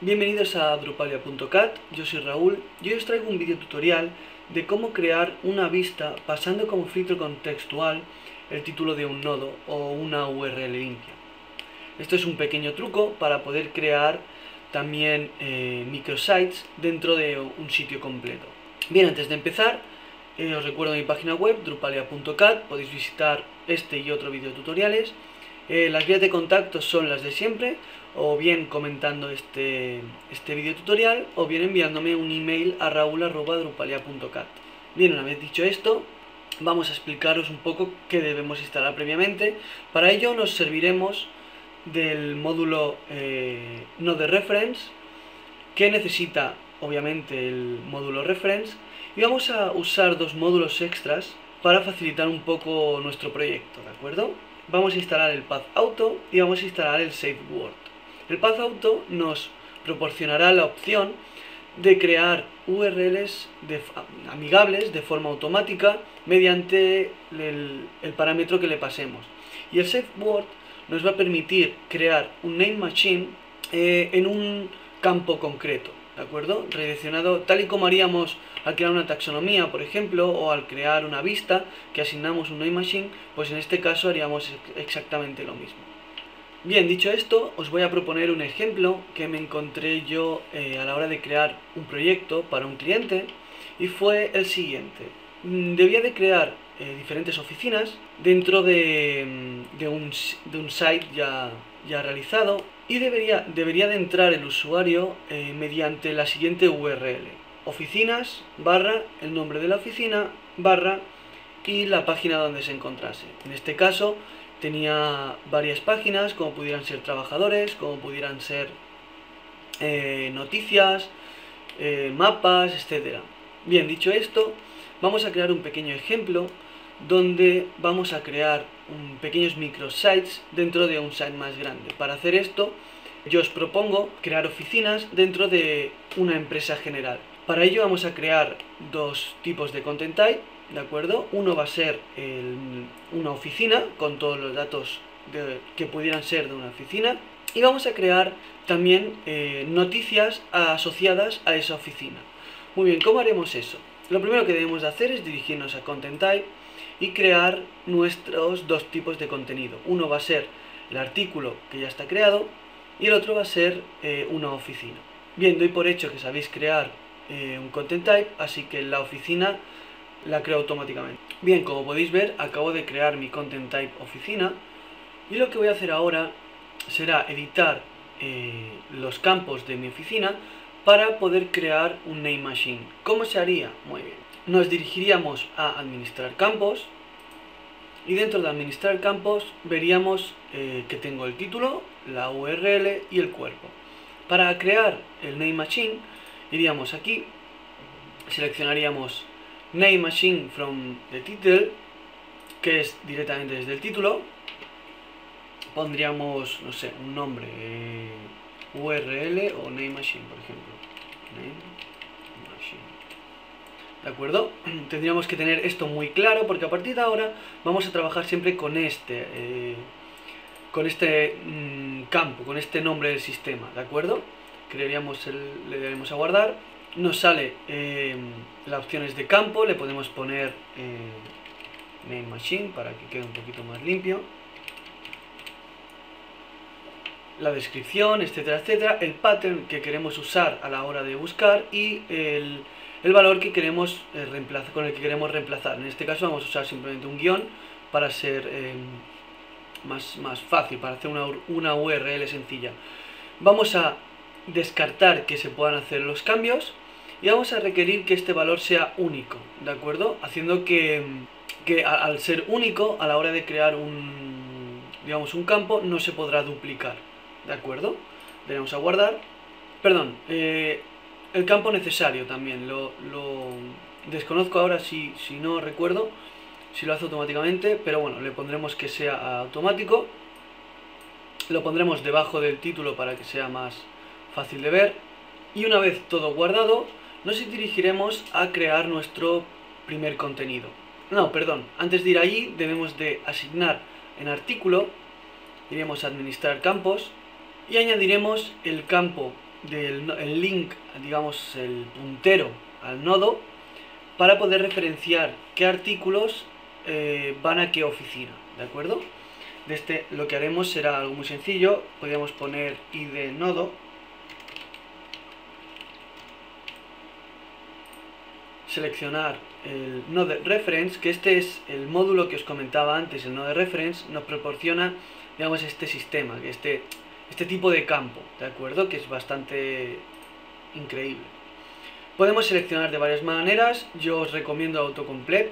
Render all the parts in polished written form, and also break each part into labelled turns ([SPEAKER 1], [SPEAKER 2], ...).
[SPEAKER 1] Bienvenidos a Drupalia.cat, yo soy Raúl y hoy os traigo un video tutorial de cómo crear una vista pasando como filtro contextual el título de un nodo o una URL limpia. Esto es un pequeño truco para poder crear también microsites dentro de un sitio completo. Bien, antes de empezar, os recuerdo mi página web, Drupalia.cat, podéis visitar este y otro video tutoriales. Las vías de contacto son las de siempre, o bien comentando este video tutorial, o bien enviándome un email a raul@drupalia.cat. Bien, una vez dicho esto, vamos a explicaros un poco qué debemos instalar previamente. Para ello nos serviremos del módulo Node Reference, que necesita obviamente el módulo Reference, y vamos a usar dos módulos extras para facilitar un poco nuestro proyecto, ¿de acuerdo? Vamos a instalar el Path Auto y vamos a instalar el Save Word. El Path Auto nos proporcionará la opción de crear URLs amigables de forma automática mediante el parámetro que le pasemos. Y el Save Word nos va a permitir crear un name machine en un campo concreto, ¿de acuerdo? Redireccionado tal y como haríamos al crear una taxonomía, por ejemplo, o al crear una vista que asignamos un name machine, pues en este caso haríamos exactamente lo mismo. Bien, dicho esto, os voy a proponer un ejemplo que me encontré yo a la hora de crear un proyecto para un cliente, y fue el siguiente. Debía de crear diferentes oficinas dentro de un site ya realizado, y debería de entrar el usuario mediante la siguiente URL: oficinas, barra, el nombre de la oficina, barra, y la página donde se encontrase. En este caso tenía varias páginas, como pudieran ser trabajadores, como pudieran ser noticias, mapas, etc. Bien, dicho esto, vamos a crear un pequeño ejemplo donde vamos a crear pequeños microsites dentro de un site más grande. Para hacer esto, yo os propongo crear oficinas dentro de una empresa general. Para ello vamos a crear dos tipos de content type, ¿de acuerdo? Uno va a ser una oficina con todos los datos que pudieran ser de una oficina, y vamos a crear también noticias asociadas a esa oficina. Muy bien, ¿cómo haremos eso? Lo primero que debemos de hacer es dirigirnos a content type y crear nuestros dos tipos de contenido. Uno va a ser el artículo que ya está creado y el otro va a ser una oficina. Bien, doy por hecho que sabéis crear un content type, así que la oficina la creo automáticamente. Bien, como podéis ver, acabo de crear mi content type oficina, y lo que voy a hacer ahora será editar los campos de mi oficina para poder crear un name machine. ¿Cómo se haría? Muy bien. Nos dirigiríamos a administrar campos, y dentro de administrar campos veríamos que tengo el título, la URL y el cuerpo. Para crear el name machine iríamos aquí, seleccionaríamos name machine from the title, que es directamente desde el título. Pondríamos, no sé, un nombre, URL o name machine, por ejemplo. Name machine. ¿De acuerdo? Tendríamos que tener esto muy claro, porque a partir de ahora vamos a trabajar siempre con este campo, con este nombre del sistema, ¿de acuerdo? Le daremos a guardar. Nos sale las opciones de campo, le podemos poner name machine para que quede un poquito más limpio, la descripción, etcétera, etcétera, el pattern que queremos usar a la hora de buscar, y el valor que queremos reemplazar, con el que queremos reemplazar. En este caso vamos a usar simplemente un guión para ser más fácil, para hacer una URL sencilla. Vamos a descartar que se puedan hacer los cambios, y vamos a requerir que este valor sea único, ¿de acuerdo? Haciendo que al ser único, a la hora de crear un campo, no se podrá duplicar, ¿de acuerdo? Le damos a guardar. Perdón, el campo necesario también lo desconozco ahora, si no recuerdo si lo hace automáticamente, pero bueno, le pondremos que sea automático. Lo pondremos debajo del título para que sea más fácil de ver, y una vez todo guardado nos dirigiremos a crear nuestro primer contenido. No, perdón, antes de ir allí debemos de asignar en artículo, iremos a administrar campos y añadiremos el campo el link, digamos el puntero al nodo, para poder referenciar qué artículos van a qué oficina, ¿de acuerdo? Lo que haremos será algo muy sencillo. Podríamos poner id nodo, seleccionar el node reference, que este es el módulo que os comentaba antes. El node reference nos proporciona, digamos, este sistema, este tipo de campo, ¿de acuerdo? Que es bastante increíble. Podemos seleccionar de varias maneras. Yo os recomiendo autocomplete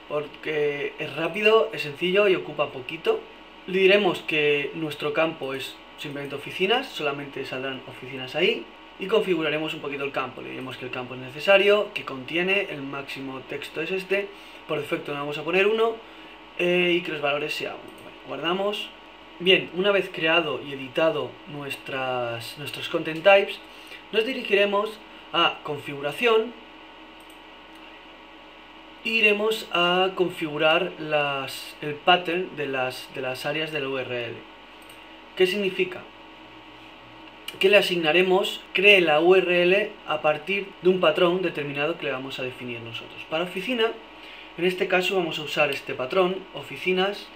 [SPEAKER 1] porque es rápido, es sencillo y ocupa poquito. Le diremos que nuestro campo es simplemente oficinas, solamente saldrán oficinas ahí. Y configuraremos un poquito el campo. Le diremos que el campo es necesario, que contiene, el máximo texto es este. Por defecto le vamos a poner 1 y que los valores sean 1. Bueno, guardamos. Bien, una vez creado y editado nuestros content types, nos dirigiremos a configuración e iremos a configurar el pattern de las áreas del URL. ¿Qué significa? Que le asignaremos, cree la URL a partir de un patrón determinado que le vamos a definir nosotros. Para oficina, en este caso vamos a usar este patrón, oficinas,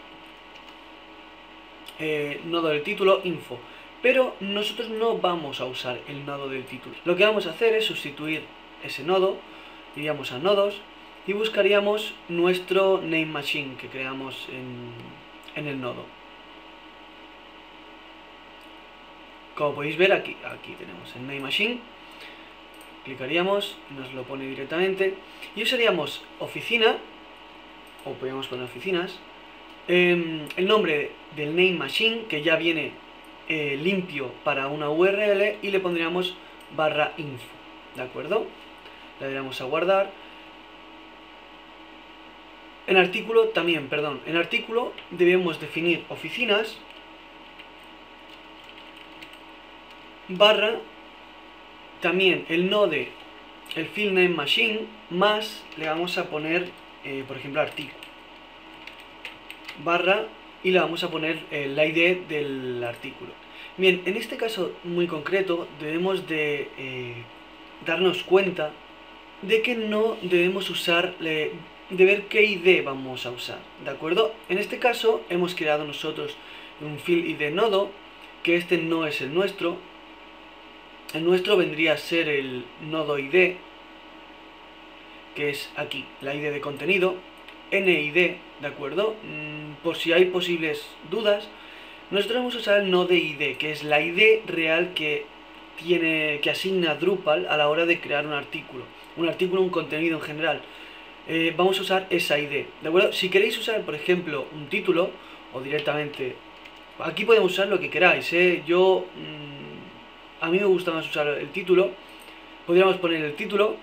[SPEAKER 1] nodo del título, info. Pero nosotros no vamos a usar el nodo del título. Lo que vamos a hacer es sustituir ese nodo, iríamos a nodos y buscaríamos nuestro name machine que creamos en el nodo. Como podéis ver, aquí tenemos el name machine. Clicaríamos, nos lo pone directamente y usaríamos oficina, o podríamos poner oficinas, el nombre del name machine, que ya viene limpio para una URL, y le pondríamos /info, ¿de acuerdo? Le daríamos a guardar. En artículo también, perdón, en artículo debemos definir oficinas / también el node, el field name machine, más le vamos a poner, por ejemplo, artículo / y le vamos a poner la ID del artículo. Bien, en este caso muy concreto debemos de darnos cuenta de que no debemos usar, de ver qué ID vamos a usar, ¿de acuerdo? En este caso hemos creado nosotros un field ID nodo, que este no es el nuestro. El nuestro vendría a ser el nodo ID, que es aquí, la ID de contenido, NID, ¿de acuerdo? Por si hay posibles dudas, nosotros vamos a usar el node ID, que es la ID real que asigna Drupal a la hora de crear un artículo, un contenido en general. Vamos a usar esa ID, ¿de acuerdo? Si queréis usar, por ejemplo, un título, o directamente, aquí podemos usar lo que queráis, a mí me gusta más usar el título. Podríamos poner el título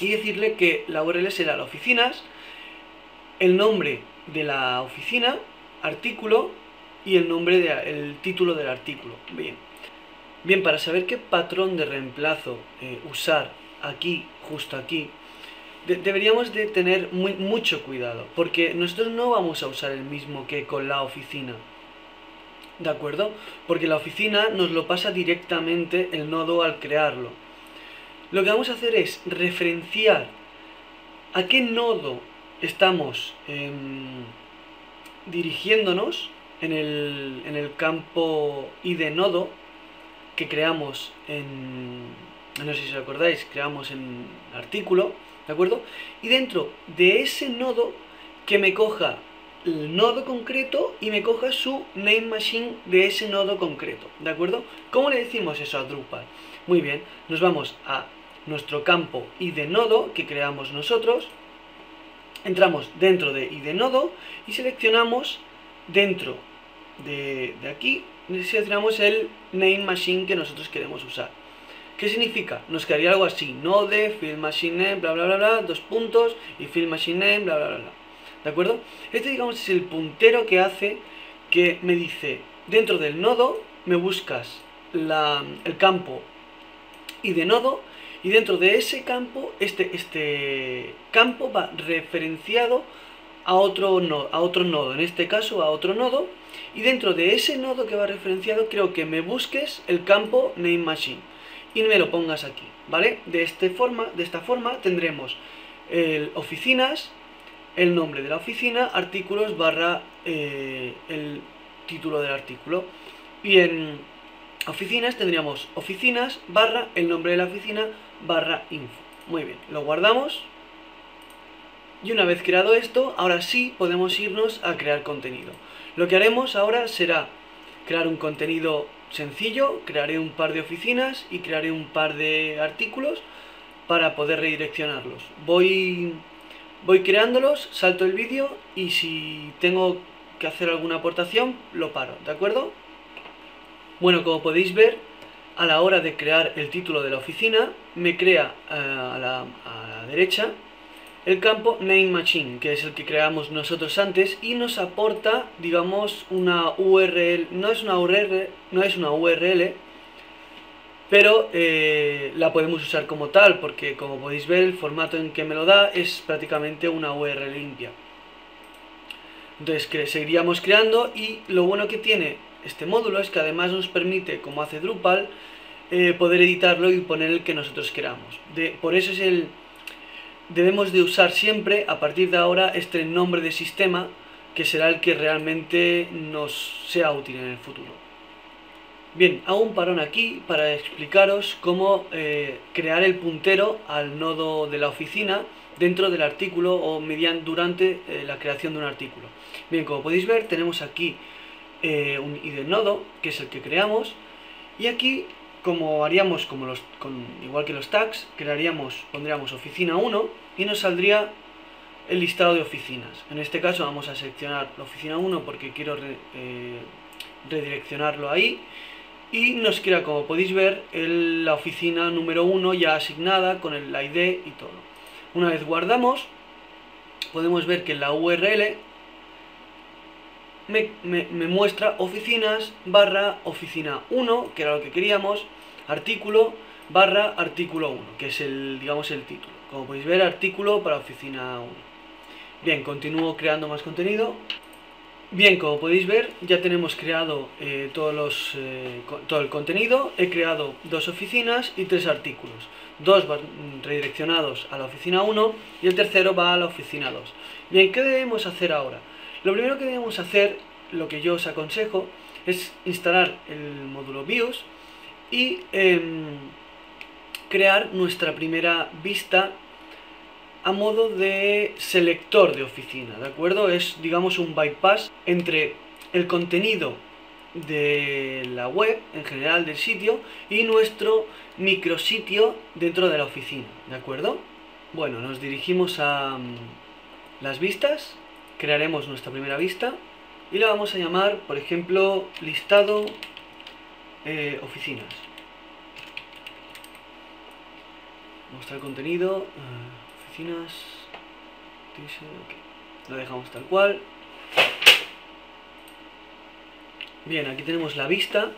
[SPEAKER 1] y decirle que la URL será las oficinas, el nombre de la oficina, artículo y el título del artículo. Bien, para saber qué patrón de reemplazo usar aquí, justo aquí, deberíamos de tener mucho cuidado, porque nosotros no vamos a usar el mismo que con la oficina, ¿de acuerdo? Porque la oficina nos lo pasa directamente el nodo al crearlo. Lo que vamos a hacer es referenciar a qué nodo estamos dirigiéndonos en el campo id nodo que creamos no sé si os acordáis, creamos en artículo, ¿de acuerdo? Y dentro de ese nodo que me coja el nodo concreto y me coja su name machine de ese nodo concreto, ¿de acuerdo? ¿Cómo le decimos eso a Drupal? Muy bien, nos vamos a nuestro campo id nodo que creamos nosotros, entramos dentro de id nodo y seleccionamos dentro de aquí, seleccionamos el name machine que nosotros queremos usar. ¿Qué significa? Nos quedaría algo así: node, field machine name, bla bla bla bla, 2 puntos y field machine name, bla bla bla bla. ¿De acuerdo? Este, digamos, es el puntero que hace que me dice, dentro del nodo me buscas el campo id nodo, y dentro de ese campo, este campo va referenciado a otro nodo, en este caso a otro nodo, y dentro de ese nodo que va referenciado quiero que me busques el campo name machine. y me lo pongas aquí, ¿vale? De esta forma tendremos oficinas, el nombre de la oficina, artículos barra el título del artículo. Y en oficinas tendríamos oficinas barra el nombre de la oficina barra info. Muy bien, lo guardamos. Y una vez creado esto, ahora sí podemos irnos a crear contenido. Lo que haremos ahora será crear un contenido sencillo, crearé un par de oficinas y crearé un par de artículos para poder redireccionarlos. Voy creándolos, salto el vídeo y si tengo que hacer alguna aportación, lo paro, ¿de acuerdo? Bueno, como podéis ver, a la hora de crear el título de la oficina, me crea a la derecha el campo NameMachine, que es el que creamos nosotros antes, y nos aporta, digamos, una URL, no es una URL, pero la podemos usar como tal, porque como podéis ver, el formato en que me lo da es prácticamente una URL limpia. Entonces seguiríamos creando, y lo bueno que tiene este módulo es que además nos permite, como hace Drupal, poder editarlo y poner el que nosotros queramos. Por eso debemos de usar siempre, a partir de ahora, este nombre de sistema, que será el que realmente nos sea útil en el futuro. Bien, hago un parón aquí para explicaros cómo crear el puntero al nodo de la oficina dentro del artículo o durante la creación de un artículo. Bien, como podéis ver, tenemos aquí un id nodo, que es el que creamos, y aquí, como haríamos igual que los tags, pondríamos oficina 1 y nos saldría el listado de oficinas. En este caso vamos a seleccionar la oficina 1 porque quiero redireccionarlo ahí, y nos crea, como podéis ver, la oficina número 1 ya asignada con el ID y todo. Una vez guardamos, podemos ver que en la URL me muestra oficinas barra oficina 1, que era lo que queríamos, artículo barra artículo 1, que es digamos el título. Como podéis ver, artículo para oficina 1. Bien, continúo creando más contenido. Bien, como podéis ver, ya tenemos creado todo el contenido. He creado 2 oficinas y 3 artículos. 2 van redireccionados a la oficina 1 y el tercero va a la oficina 2. Bien, ¿qué debemos hacer ahora? Lo primero que debemos hacer, lo que yo os aconsejo, es instalar el módulo Views y crear nuestra primera vista a modo de selector de oficina, ¿de acuerdo? Es, digamos, un bypass entre el contenido de la web, en general del sitio, y nuestro micrositio dentro de la oficina, ¿de acuerdo? Bueno, nos dirigimos a las vistas, crearemos nuestra primera vista y la vamos a llamar, por ejemplo, listado oficinas. Mostrar contenido, oficinas, okay. Lo dejamos tal cual. Bien, aquí tenemos la vista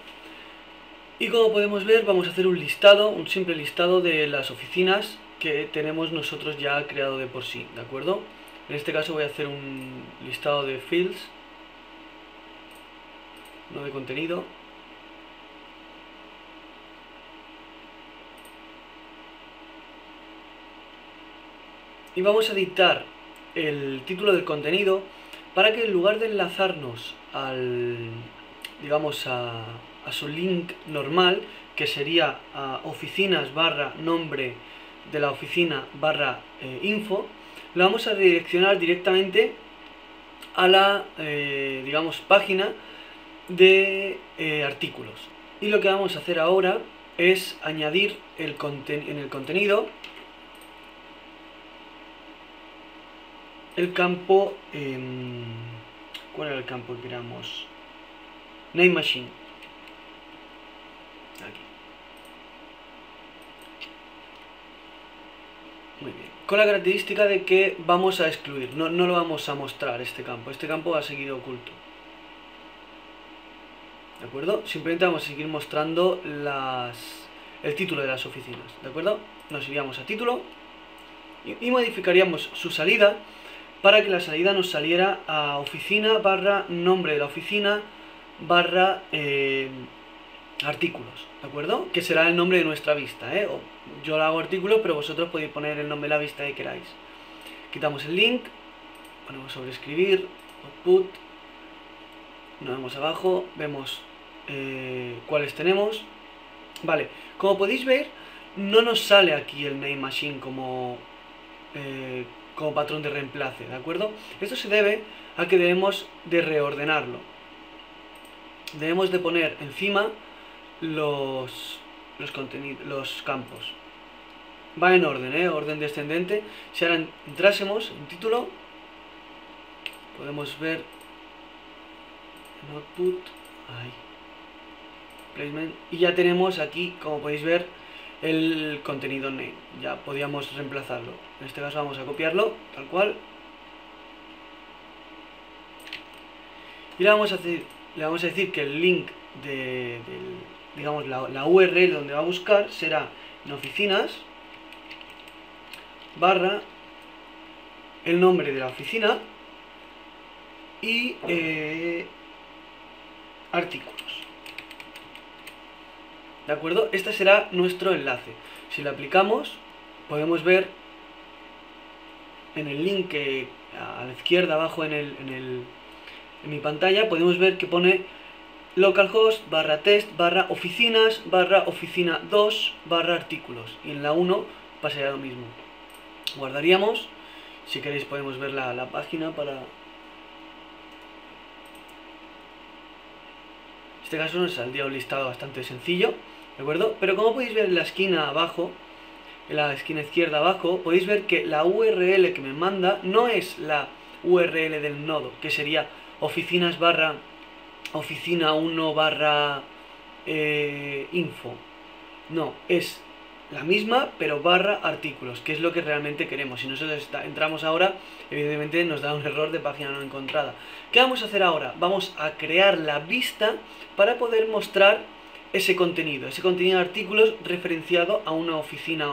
[SPEAKER 1] y como podemos ver vamos a hacer un simple listado de las oficinas que tenemos nosotros ya creado de por sí, ¿de acuerdo? En este caso voy a hacer un listado de fields, no de contenido. Y vamos a dictar el título del contenido para que en lugar de enlazarnos digamos a su link normal, que sería a oficinas barra nombre de la oficina barra info, lo vamos a redireccionar directamente a la digamos página de artículos. Y lo que vamos a hacer ahora es añadir en el contenido el campo, ¿cuál era el campo que queríamos? NameMachine. Aquí. Muy bien. Con la característica de que vamos a excluir, no lo vamos a mostrar este campo va a seguir oculto. ¿De acuerdo? Simplemente vamos a seguir mostrando el título de las oficinas. ¿De acuerdo? Nos iríamos a título y modificaríamos su salida para que la salida nos saliera a oficina barra nombre de la oficina barra artículos, ¿de acuerdo? Que será el nombre de nuestra vista, ¿eh? Yo lo hago artículos, pero vosotros podéis poner el nombre de la vista que queráis. Quitamos el link, ponemos sobreescribir, output, nos vamos abajo, vemos cuáles tenemos. Vale, como podéis ver, no nos sale aquí el name machine como patrón de reemplace, ¿de acuerdo? Esto se debe a que debemos de reordenarlo. Debemos de poner encima los campos. Va en orden, orden descendente. Si ahora entrásemos en título, podemos ver en output, ahí, placement, y ya tenemos aquí, como podéis ver, el contenido name. Ya podíamos reemplazarlo. En este caso vamos a copiarlo, tal cual, y le vamos a decir que el link digamos, la URL donde va a buscar será en oficinas barra el nombre de la oficina y artículos. ¿De acuerdo? Este será nuestro enlace. Si lo aplicamos, podemos ver en el link que a la izquierda abajo en mi pantalla, podemos ver que pone localhost /test /oficinas /oficina 2 /artículos, y en la 1 pasaría lo mismo. Guardaríamos. Si queréis podemos ver la página para... En este caso nos saldría un listado bastante sencillo, ¿de acuerdo? Pero como podéis ver en la esquina abajo, en la esquina izquierda abajo, podéis ver que la URL que me manda no es la URL del nodo, que sería oficinas /oficina 1 /info. No, es la misma, pero /artículos, que es lo que realmente queremos. Si nosotros entramos ahora, evidentemente nos da un error de página no encontrada. ¿Qué vamos a hacer ahora? Vamos a crear la vista para poder mostrar ese contenido de artículos referenciado a una oficina,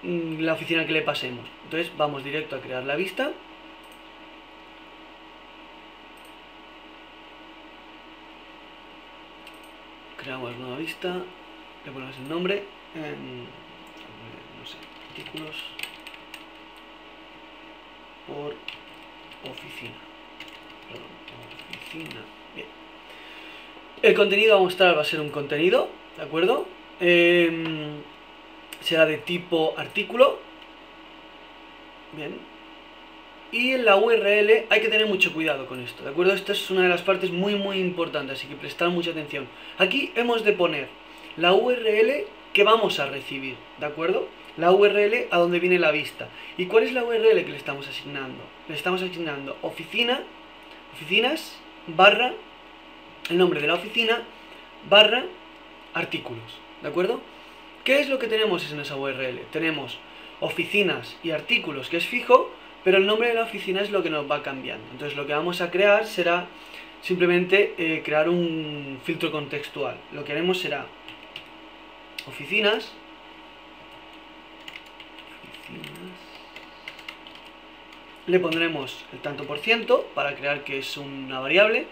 [SPEAKER 1] la oficina que le pasemos. Entonces vamos directo a crear la vista. Creamos nueva vista, le ponemos el nombre, no sé, artículos por oficina. Perdón, oficina. Bien. El contenido a mostrar va a ser un contenido, ¿de acuerdo? Será de tipo artículo. Bien. Y en la URL hay que tener mucho cuidado con esto, ¿de acuerdo? Esta es una de las partes muy importantes, así que prestar mucha atención. Aquí hemos de poner la URL que vamos a recibir, ¿de acuerdo? La URL a donde viene la vista. ¿Y cuál es la URL que le estamos asignando? Le estamos asignando oficinas, barra, el nombre de la oficina, barra, artículos, ¿de acuerdo? ¿Qué es lo que tenemos en esa URL? Tenemos oficinas y artículos, que es fijo, pero el nombre de la oficina es lo que nos va cambiando. Entonces lo que vamos a crear será simplemente crear un filtro contextual. Lo que haremos será oficinas, le pondremos el tanto por ciento para crear que es una variable,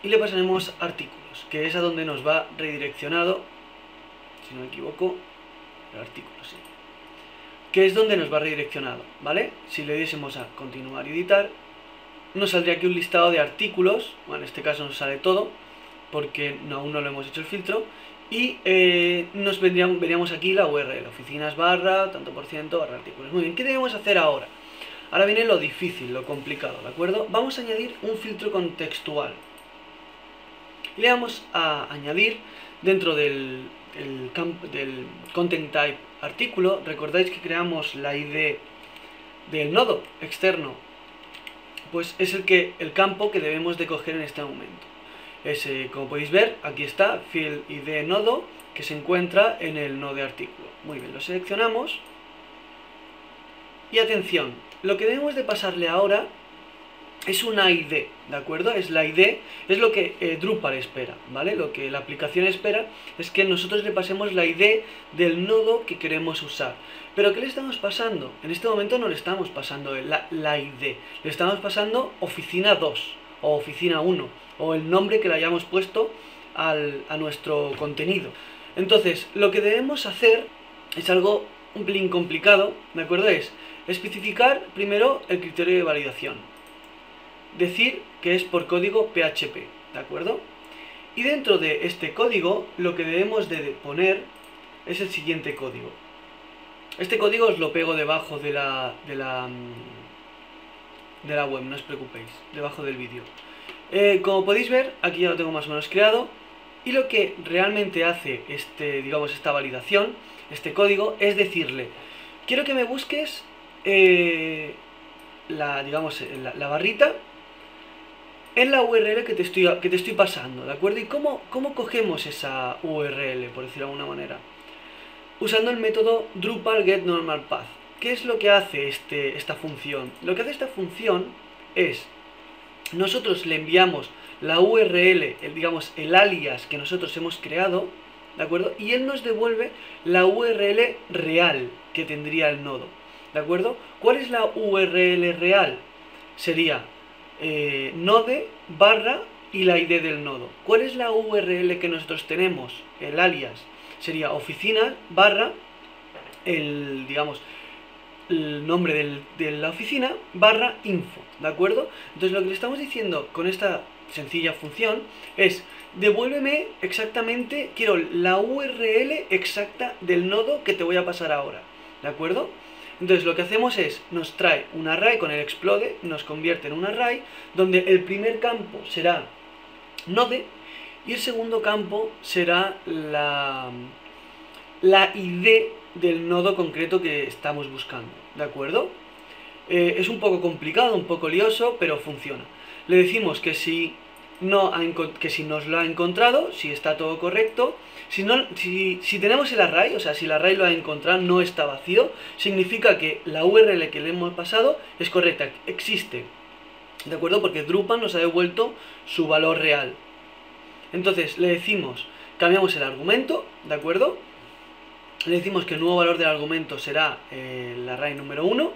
[SPEAKER 1] y le pasaremos artículos, que es a donde nos va redireccionado, si no me equivoco, el artículo, sí, que es donde nos va redireccionado, ¿vale? Si le diésemos a continuar y editar, nos saldría aquí un listado de artículos. Bueno, en este caso nos sale todo, porque aún no lo hemos hecho el filtro, y veríamos aquí la URL, oficinas barra, tanto por ciento, barra artículos. Muy bien, ¿qué debemos hacer ahora? Ahora viene lo difícil, lo complicado, ¿de acuerdo? Vamos a añadir un filtro contextual. Y le vamos a añadir dentro del content type artículo. Recordáis que creamos la ID del nodo externo, pues es el campo que debemos de coger en este momento. Como podéis ver, aquí está field ID nodo, que se encuentra en el nodo de artículo. Muy bien, lo seleccionamos y atención, lo que debemos de pasarle ahora es una ID, ¿de acuerdo? Es la ID, es lo que Drupal espera, ¿vale? Lo que la aplicación espera es que nosotros le pasemos la ID del nodo que queremos usar. ¿Pero qué le estamos pasando? En este momento no le estamos pasando la ID, le estamos pasando oficina 2. o oficina 1, o el nombre que le hayamos puesto a nuestro contenido. Entonces, lo que debemos hacer es algo un pelín complicado, ¿de acuerdo? Es especificar primero el criterio de validación. Decir que es por código PHP, ¿de acuerdo? Y dentro de este código, lo que debemos de poner es el siguiente código. Este código os lo pego debajo de la web, no os preocupéis, debajo del vídeo. Como podéis ver, aquí ya lo tengo más o menos creado. Y lo que realmente hace esta validación, este código, es decirle: quiero que me busques la barrita en la URL que te estoy pasando, ¿de acuerdo? ¿Y cómo cogemos esa URL, por decirlo de alguna manera? Usando el método Drupal getNormalPath. ¿Qué es lo que hace esta función? Lo que hace esta función es: nosotros le enviamos la URL, el alias que nosotros hemos creado, ¿de acuerdo? Y él nos devuelve la URL real que tendría el nodo, ¿de acuerdo? ¿Cuál es la URL real? Sería node barra y la ID del nodo. ¿Cuál es la URL que nosotros tenemos? El alias sería oficina barra el nombre de la oficina barra info, ¿de acuerdo? Entonces lo que le estamos diciendo con esta sencilla función es: devuélveme exactamente, quiero la URL exacta del nodo que te voy a pasar ahora, ¿de acuerdo? Entonces lo que hacemos es, nos trae un array con el explode, nos convierte en un array donde el primer campo será node y el segundo campo será la ID del nodo concreto que estamos buscando, ¿de acuerdo? Es un poco complicado, un poco lioso, pero funciona. Le decimos que si nos lo ha encontrado, si está todo correcto. Si tenemos el array, o sea, si el array lo ha encontrado, no está vacío, significa que la URL que le hemos pasado es correcta, existe, ¿de acuerdo? Porque Drupal nos ha devuelto su valor real. Entonces le decimos, cambiamos el argumento, ¿de acuerdo? Le decimos que el nuevo valor del argumento será el array número 1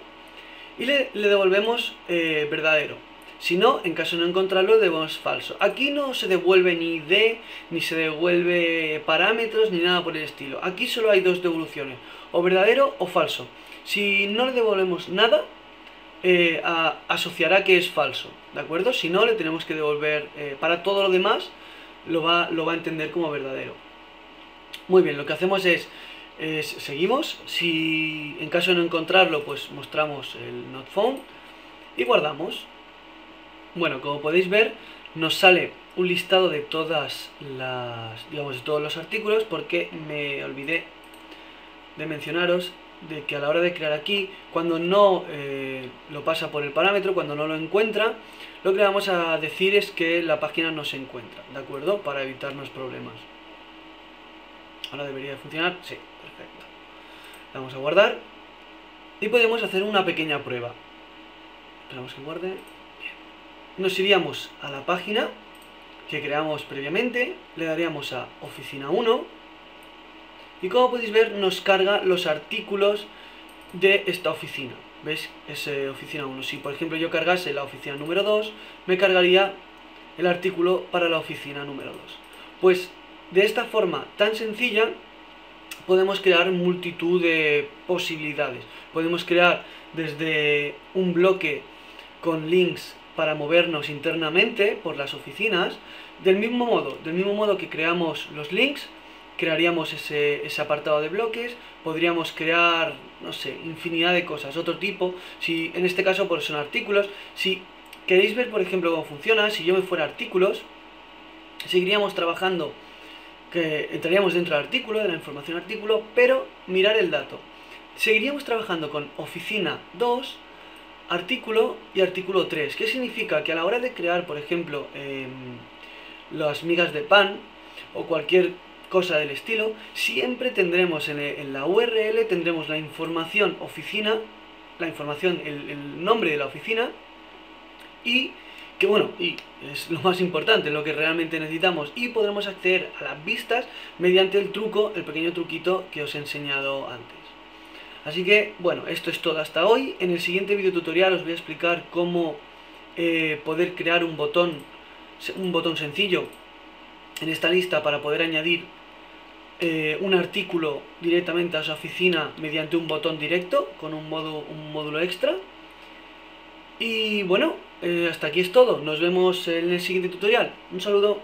[SPEAKER 1] y le devolvemos verdadero. Si no, en caso de no encontrarlo, devolvemos falso. Aquí no se devuelve ni ID, ni se devuelve parámetros, ni nada por el estilo. Aquí solo hay dos devoluciones, o verdadero o falso. Si no le devolvemos nada, asociará que es falso, ¿de acuerdo? Si no, le tenemos que devolver, para todo lo demás, lo va a entender como verdadero. Muy bien, lo que hacemos es seguimos. Si en caso de no encontrarlo, pues mostramos el not found y guardamos. Bueno, como podéis ver, nos sale un listado de todos los artículos, porque me olvidé de mencionaros de que a la hora de crear aquí, cuando no lo pasa por el parámetro, cuando no lo encuentra, lo que le vamos a decir es que la página no se encuentra, ¿de acuerdo? Para evitarnos problemas. Ahora debería de funcionar, sí, perfecto. Le vamos a guardar y podemos hacer una pequeña prueba. Esperamos que guarde. Nos iríamos a la página que creamos previamente, le daríamos a oficina 1 y, como podéis ver, nos carga los artículos de esta oficina. ¿Veis? Es oficina 1. Si por ejemplo yo cargase la oficina número 2, me cargaría el artículo para la oficina número 2. Pues de esta forma tan sencilla podemos crear multitud de posibilidades. Podemos crear desde un bloque con links para movernos internamente por las oficinas, del mismo modo que creamos los links, crearíamos ese apartado de bloques. Podríamos crear, no sé, infinidad de cosas, otro tipo. Si en este caso pues son artículos. Si queréis ver, por ejemplo, cómo funciona, si yo me fuera a artículos, seguiríamos trabajando, que entraríamos dentro del artículo, de la información artículo, pero mirar el dato. Seguiríamos trabajando con oficina 2, artículo y artículo 3. ¿Qué significa? Que a la hora de crear, por ejemplo, las migas de pan o cualquier cosa del estilo, siempre tendremos en la URL tendremos la información oficina, el nombre de la oficina, y que bueno, y es lo más importante, lo que realmente necesitamos, y podremos acceder a las vistas mediante el pequeño truquito que os he enseñado antes. Así que, bueno, esto es todo hasta hoy. En el siguiente video tutorial os voy a explicar cómo poder crear un botón sencillo en esta lista para poder añadir un artículo directamente a su oficina mediante un botón directo con un módulo extra. Y bueno, hasta aquí es todo. Nos vemos en el siguiente tutorial. Un saludo.